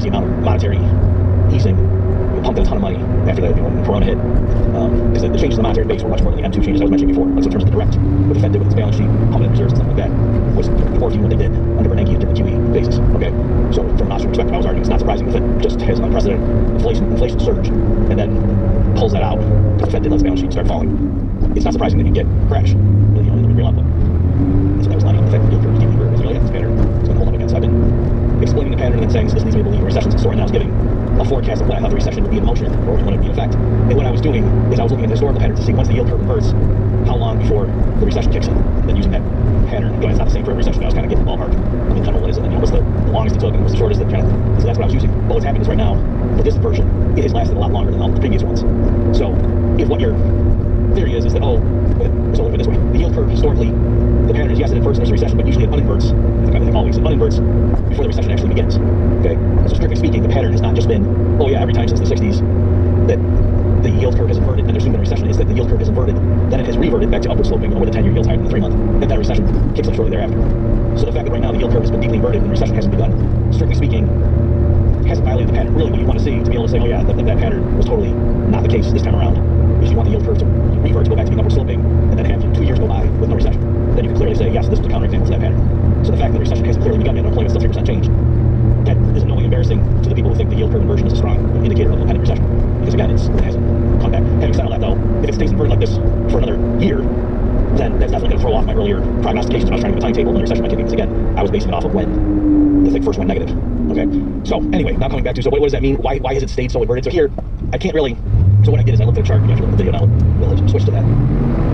crazy amount of monetary easing, pumped in a ton of money after the when Corona hit, because the changes in the monetary base were much more than the M2 changes I was mentioning before. Like, so in terms of the direct, what the Fed did with its balance sheet, pumping in reserves and stuff like that, was dwarfing what they did under Bernanke and different QE phases. Okay, so from an Austrian perspective, I was arguing it's not surprising the Fed just has an unprecedented inflation surge and then pulls that out because the Fed did let its balance sheet start falling. It's not surprising that you get a crash, in the real output. And so that was lining up the fact that the yield curve was deeply inverted. So yeah, this pattern is going to hold up again. So I've been explaining the pattern and then saying, so this leads me to believe a recession's in store, and now I was giving a forecast of what I thought the recession would be in motion, or when it would be in effect. And what I was doing is I was looking at the historical pattern to see once the yield curve inverts, how long before the recession kicks in. And then using that pattern, it's not the same for every recession, but I was kind of getting the ballpark of in general what is it, and what's the longest it took, and what's the shortest, so that's what I was using. But what's happened is right now, for this version, it has lasted a lot longer than all the previous ones. So if what your theory is that, so look at it this way, the yield curve historically, the pattern is yes, it inverts when there's a recession, but usually it uninverts. I think always it uninverts before the recession actually begins. Okay, so strictly speaking, the pattern has not just been, oh yeah, every time since the 60s that the yield curve has inverted and there's soon been a recession. Is that the yield curve has inverted, then it has reverted back to upward sloping, where the 10-year yield's higher than the 3-month, and then a recession kicks in shortly thereafter. So the fact that right now the yield curve has been deeply inverted and the recession hasn't begun, strictly speaking, hasn't violated the pattern. Really, what you want to see to be able to say, oh yeah, that pattern was totally not the case this time around, is you want the yield curve to revert, to go back to being upward sloping, and then have 2 years go by with no recession. Then you can clearly say, yes, this was a counterexample to that pattern. So the fact that the recession hasn't clearly begun yet, unemployment's still 3% change, that is in no way embarrassing to the people who think the yield curve inversion is a strong indicator of a pending recession. Because again, it hasn't come back. Having said all that though, if it stays inverted like this for another year, then that's definitely going to throw off my earlier prognostications when I was trying to give a timetable when the recession might kick in. Because again, I was basing it off of when the thing first went negative. Okay, so anyway, now coming back to, so what does that mean? Why has it stayed so inverted? So here, I can't really, so what I did is I looked at a chart, you have to look at the video now, we'll switch to that.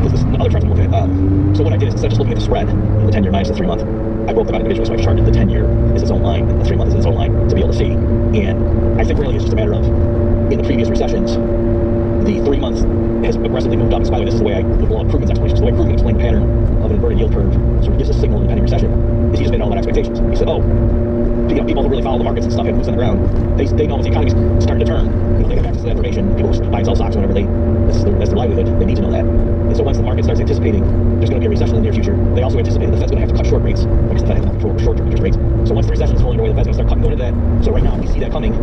Because this other chart I'm looking at, so what I did is instead of just looking at the spread, the 10-year minus the 3-month, I broke them out individually, so I charted the 10-year is its own line, and the 3-month is its own line, to be able to see. And I think really it's just a matter of, in the previous recessions, the 3-month has aggressively moved up. So by the way, this is the way I blow up Krugman's explanation. So the way Krugman explained the pattern of an inverted yield curve sort of gives a signal in the pending recession is he just made all about expectations. He said, people who really follow the markets and stuff have moves on the ground, they know if the economy's starting to turn, they have access to that information. People who buy and sell stocks whenever that's their livelihood, they need to know that. And so once the market starts anticipating there's going to be a recession in the near future, they also anticipate the Fed's going to have to cut short rates because the Fed has no control over short-term interest rates. So once the recession is fully underway, the Fed's going to start cutting going into that. So right now we see that coming.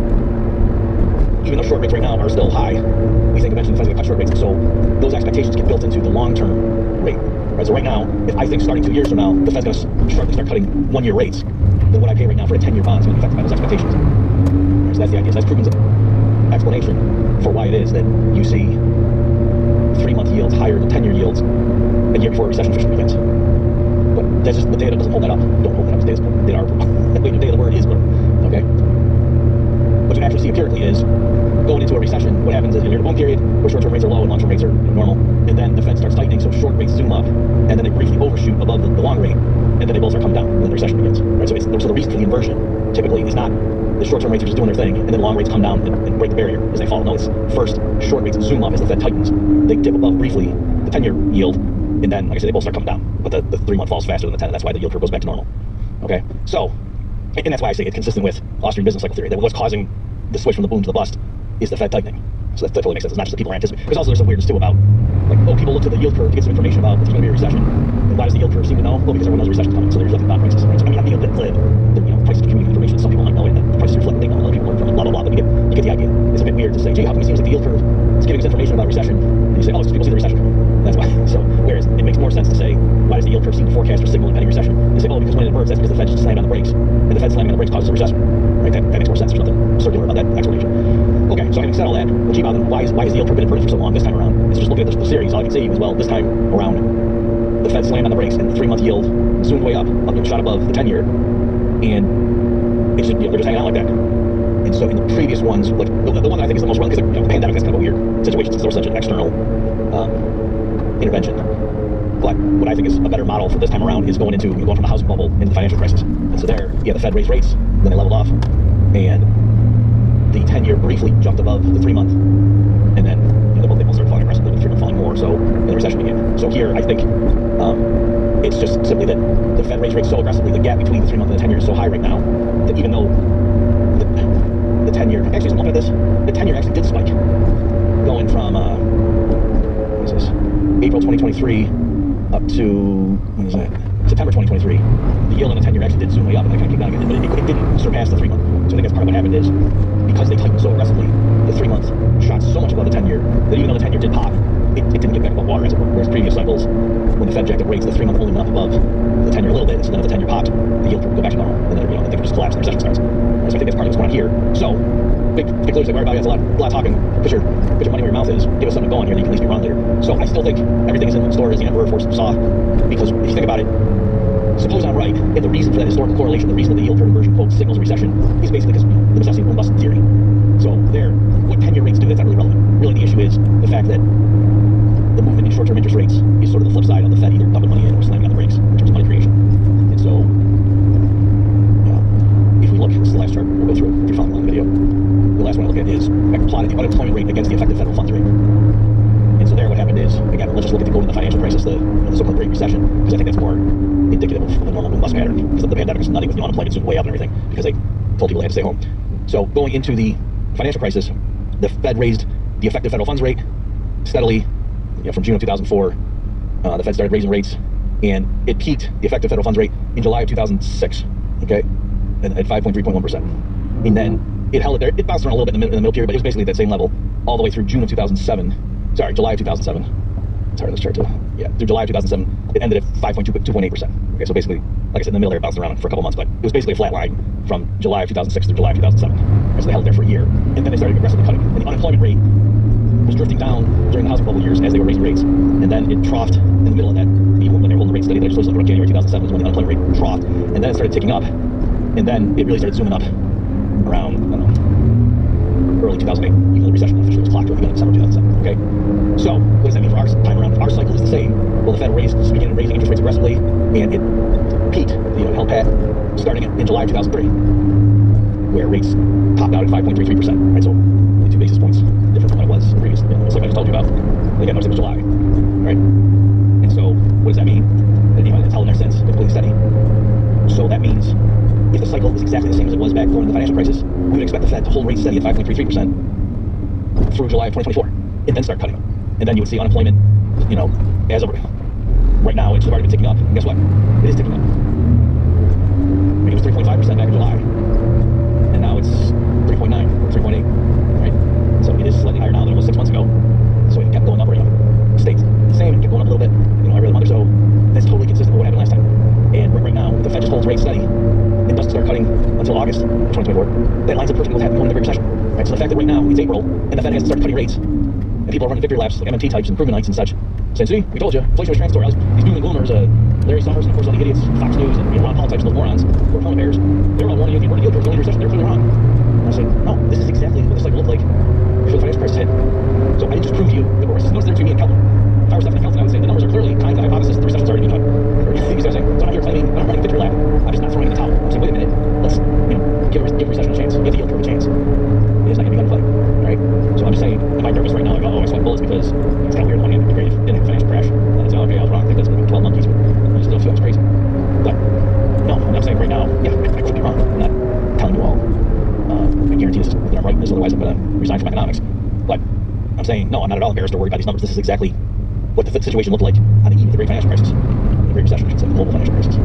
Even though short rates right now are still high, we think eventually the Fed's going to cut short rates. So those expectations get built into the long-term rate. Right? So right now, if I think starting 2 years from now, the Fed's going to sharply start cutting 1-year rates, then what I pay right now for a 10-year bond is going to be affected by those expectations. Right? So that's the idea. So that's Krugman's explanation for why it is that you see 3-month yields higher than 10-year yields a year before a recession officially begins. But that's just, the data doesn't hold that up. Don't hold that up. The data are, the data the word is, okay? What you actually see empirically is going into a recession, what happens is you're in a boom period where short-term rates are low and long-term rates are normal, and then the Fed starts tightening, so short rates zoom up, and then they briefly overshoot above the long rate, and then they both start coming down, and then the recession begins. Right? So the reason for the inversion typically is not the short-term rates are just doing their thing, and then long rates come down and break the barrier as they fall. No, it's first short rates zoom up as the Fed tightens. They dip above briefly the 10-year yield, and then, like I said, they both start coming down. But the 3-month falls faster than the 10, and that's why the yield curve goes back to normal. Okay, so, and that's why I say it's consistent with Austrian business cycle theory, that what's causing the switch from the boom to the bust is the Fed tightening. So that totally makes sense. It's not just that people are anticipating. Because also there's some weirdness too about, like, people look to the yield curve to get some information about if there's going to be a recession. And why does the yield curve seem to know? Well, because everyone knows a recession's coming, so they're reflecting bond prices. Right? So, I mean, I'm being a bit glib. Prices to communicate information. Some people might know it, and the prices reflect they know, and other people learn from it, blah, blah, blah. But you get the idea. It's a bit weird to say, gee, how come it seems like the yield curve is giving us information about recession? And you say, oh, it's because people see the recession coming. That's why. So, whereas it makes more sense to say, why does the yield curve seem to forecast or signal impending recession? You say, oh, because when it inverts, that's because the Fed just slammed on the brakes, and the Fed slamming on the brakes causes a recession. Right? That makes more sense. There's nothing circular about that explanation. Okay, so having said all that, well, gee, then why is the yield curve been inverted for so long this time around? And so just looking at the series, all I can see was, well, this time around, the Fed slammed on the brakes, and the 3-month yield zoomed way up and shot above the 10-year, and it's just, they're just hanging out like that. And so in the previous ones, like the one that I think is the most relevant, because the pandemic, that's kind of a weird situation since there was such an external intervention. But what I think is a better model for this time around is going from the housing bubble into the financial crisis. And so there, the Fed raised rates, then they leveled off, and the 10-year briefly jumped above the 3-month, and then they both started falling aggressively, with the 3-month falling more, so then the recession began. So here, I think it's just simply that the Fed raised rates so aggressively, the gap between the 3-month and the 10-year is so high right now, that even though the 10-year, actually, I'm looking at this, the 10-year actually did spike, going from, what is this, April 2023 up to, what is that? September 2023, the yield on the 10-year actually did zoom way up and then kind of came down again, but it didn't surpass the 3-month. So I think that's part of what happened is because they tightened so aggressively, the 3-month shot so much above the 10-year that even though the 10-year did pop, it didn't get back above water as it were. Whereas previous cycles, when the Fed jacked up rates, the 3-month only went up above the 10-year a little bit. So then if the 10-year popped, the yield curve would go back to normal, and then the thing would just collapse and the recession starts. So I think that's part of what's going on here. So big pictures like everybody has a lot of talking. Put your money where your mouth is. Give us something going here that you can at least be wrong later. So I still think everything is in store as the Emperor foresaw, because if you think about it, suppose I'm right, and the reason for that historical correlation, the reason that the yield curve inversion quote signals a recession, is basically because the necessity of boom bust theory. So there, what 10-year rates do, that's not really relevant. Really, the issue is the fact that the movement in short-term interest rates is sort of the flip side of the Fed either dumping money in or slamming on the brakes in terms of money creation. And so, if we look, this is the last chart we'll go through if you're following along the video. The last one I look at is I plotted the unemployment rate against the effective federal funds rate. And so there, what happened is, again, let's just look at the golden financial crisis, the so-called Great Recession, because I think that's more indicative of a normal boom bust pattern. Because the pandemic is nothing with unemployment zoomed way up and everything, because they told people they had to stay home. So going into the financial crisis, the Fed raised the effective federal funds rate steadily. From June of 2004, the Fed started raising rates, and it peaked the effective federal funds rate in July of 2006. Okay, at 5.3.1%, and then it held it there. It bounced around a little bit in the middle period, but it was basically at that same level all the way through June of 2007. Sorry, July of 2007. Sorry, let's chart to through July of 2007, it ended at 2.8%. Okay, so basically, like I said, in the middle there, it bounced around for a couple months, but it was basically a flat line from July of 2006 through July of 2007. And so they held it there for a year, and then they started aggressively cutting, and the unemployment rate was drifting down during the housing bubble years as they were raising rates, and then it troughed in the middle of that. When they were holding the rate steady, they just looked around January 2007 was when the unemployment rate troughed, and then it started ticking up, and then it really started zooming up around, I don't know, early 2008. Even though the recession officially was clocked in December 2007. Okay, so what does that mean for our time around? Our cycle is the same. Well, the Fed began raising interest rates aggressively, and it peaked, held pat, starting in July 2003, where rates topped out at 5.33%. Right, so 2 basis points different from what it was previous. It's like I just told you about. Again, most of it was July, right? And so, what does that mean? It's held in there since, completely steady. So that means if the cycle is exactly the same as it was back during the financial crisis, we would expect the Fed to hold rates steady at 5.33% through July of 2024, and then start cutting. And then you would see unemployment, as of right now, it's already been ticking up. And guess what? It is ticking up. It was 3.5% back in July, and now it's 3.9 or 3.8, right? So it is slightly higher now than it was 6 months ago. So it kept going up, It stayed the same, it kept going up a little bit, every other month or so. That's totally consistent with what happened last time. And right now, the Fed just holds rates steady and doesn't start cutting until August of 2024. That lines up perfectly with happening going into the Great Recession. Right? So the fact that right now it's April and the Fed hasn't started cutting rates, and people are running victory laps like MMT types, improvement nights and such, saying, see, we told you, inflation was transitory. These doom and gloomers, Larry Summers, and of course all the idiots, Fox News, and Ron Paul types, and those morons who are polar bears, they're all warning you if you were to yield curve going into recession. They're clearly wrong. And I say, no, this is exactly what the cycle looked like before the financial crisis hit. So I didn't just prove to you that we're recession. Notice there between me and Kelton. If I were Stephanie Kelton, I would say the numbers are clearly kind to the hypothesis that the recession's already being cut. You see what I'm saying? So I'm not here claiming that I'm running victory lap. I'm just not throwing in the towel. I'm saying, wait a minute, let's give recession a chance, give the yield curve a chance. It's not going to be gunplay. Alright? So I'm just saying, am I nervous right now? Like, I sweat bullets because it's kind of weird on one hand. It'd be great if it didn't have a financial crash. And then I'd say, okay, I was wrong. I think that's going to be 12 monkeys, but I just still feel it's crazy. But no, I'm saying right now, yeah, I could be wrong. I'm not telling you all. I guarantee this that I'm right in this, otherwise I'm going to resign from economics. But I'm saying, no, I'm not at all embarrassed or worried about these numbers. This is exactly what the situation looked like on the eve of the Great Financial Crisis. The Great Recession, I should say, the global financial crisis.